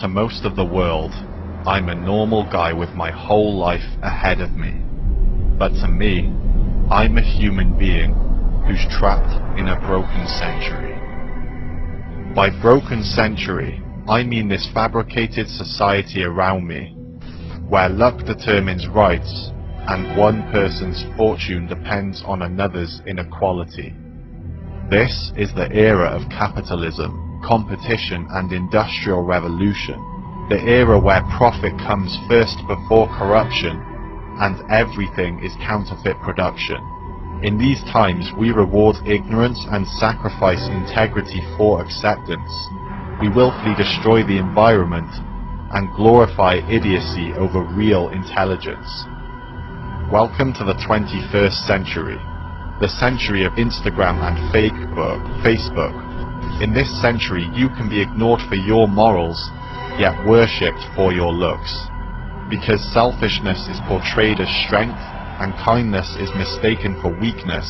to most of the world, I'm a normal guy with my whole life ahead of me. But to me, I'm a human being who's trapped in a broken century. By broken century, I mean this fabricated society around me, where luck determines rights and one person's fortune depends on another's inequality. This is the era of capitalism, competition and industrial revolution, the era where profit comes first before corruption and everything is counterfeit production. In these times we reward ignorance and sacrifice integrity for acceptance. We willfully destroy the environment and glorify idiocy over real intelligence. Welcome to the 21st century, the century of Instagram and Facebook. In this century you can be ignored for your morals, yet worshipped for your looks. Because selfishness is portrayed as strength and kindness is mistaken for weakness,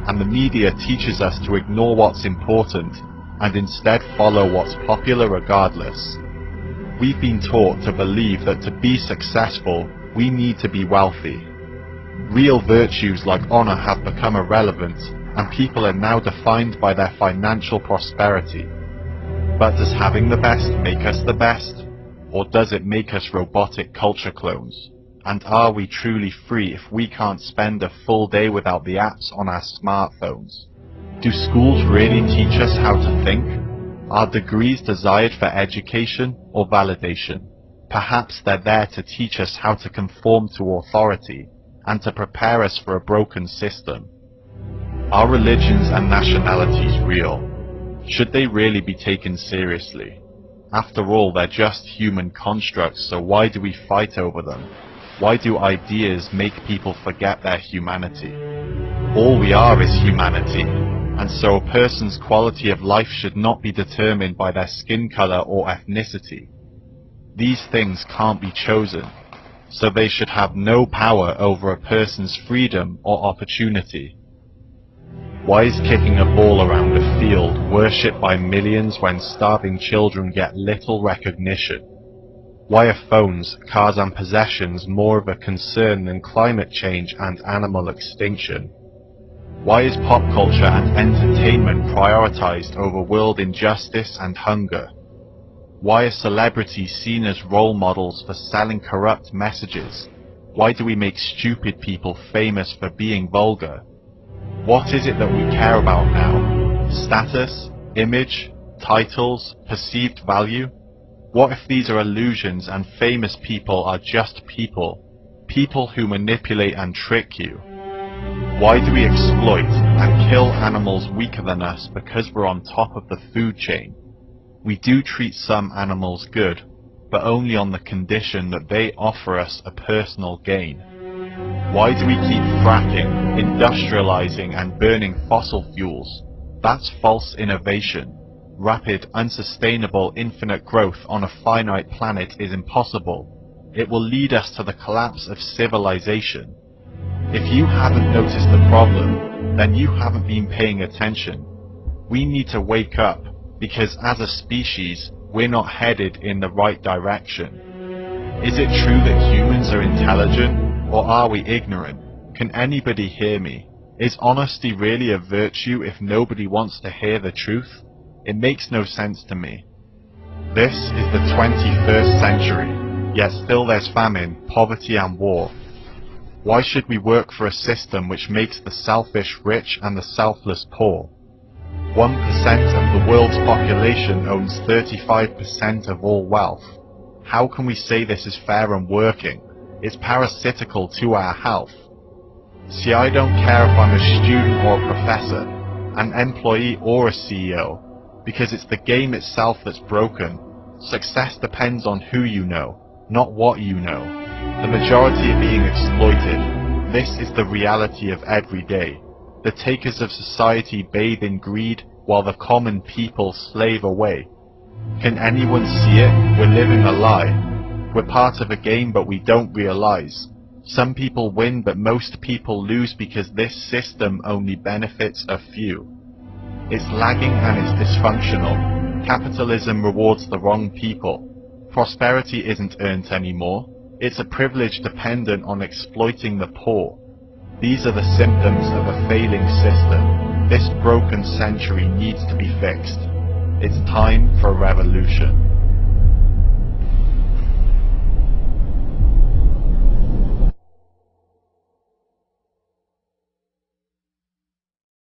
and the media teaches us to ignore what's important and instead follow what's popular regardless. We've been taught to believe that to be successful, we need to be wealthy. Real virtues like honor have become irrelevant, and people are now defined by their financial prosperity. But does having the best make us the best? Or does it make us robotic culture clones? And are we truly free if we can't spend a full day without the apps on our smartphones? Do schools really teach us how to think? Are degrees desired for education or validation? Perhaps they're there to teach us how to conform to authority and to prepare us for a broken system. Are religions and nationalities real? Should they really be taken seriously? After all, they're just human constructs, so why do we fight over them? Why do ideas make people forget their humanity? All we are is humanity, and so a person's quality of life should not be determined by their skin color or ethnicity. These things can't be chosen, so they should have no power over a person's freedom or opportunity. Why is kicking a ball around a field worshipped by millions when starving children get little recognition? Why are phones, cars and possessions more of a concern than climate change and animal extinction? Why is pop culture and entertainment prioritized over world injustice and hunger? Why are celebrities seen as role models for selling corrupt messages? Why do we make stupid people famous for being vulgar? What is it that we care about now? Status, image, titles, perceived value? What if these are illusions and famous people are just people who manipulate and trick you? Why do we exploit and kill animals weaker than us because we're on top of the food chain? We do treat some animals good, but only on the condition that they offer us a personal gain. Why do we keep fracking, industrializing and burning fossil fuels? That's false innovation. Rapid, unsustainable, infinite growth on a finite planet is impossible. It will lead us to the collapse of civilization. If you haven't noticed the problem, then you haven't been paying attention. We need to wake up, because as a species, we're not headed in the right direction. Is it true that humans are intelligent? Or are we ignorant? Can anybody hear me? Is honesty really a virtue if nobody wants to hear the truth? It makes no sense to me. This is the 21st century, yet still there's famine, poverty and war. Why should we work for a system which makes the selfish rich and the selfless poor? 1% of the world's population owns 35% of all wealth. How can we say this is fair and working? It's parasitical to our health. See, I don't care if I'm a student or a professor, an employee or a CEO, because it's the game itself that's broken. Success depends on who you know, not what you know. The majority are being exploited. This is the reality of every day. The takers of society bathe in greed, while the common people slave away. Can anyone see it? We're living a lie. We're part of a game, but we don't realize. Some people win, but most people lose because this system only benefits a few. It's lagging and it's dysfunctional. Capitalism rewards the wrong people. Prosperity isn't earned anymore. It's a privilege dependent on exploiting the poor. These are the symptoms of a failing system. This broken century needs to be fixed. It's time for a revolution.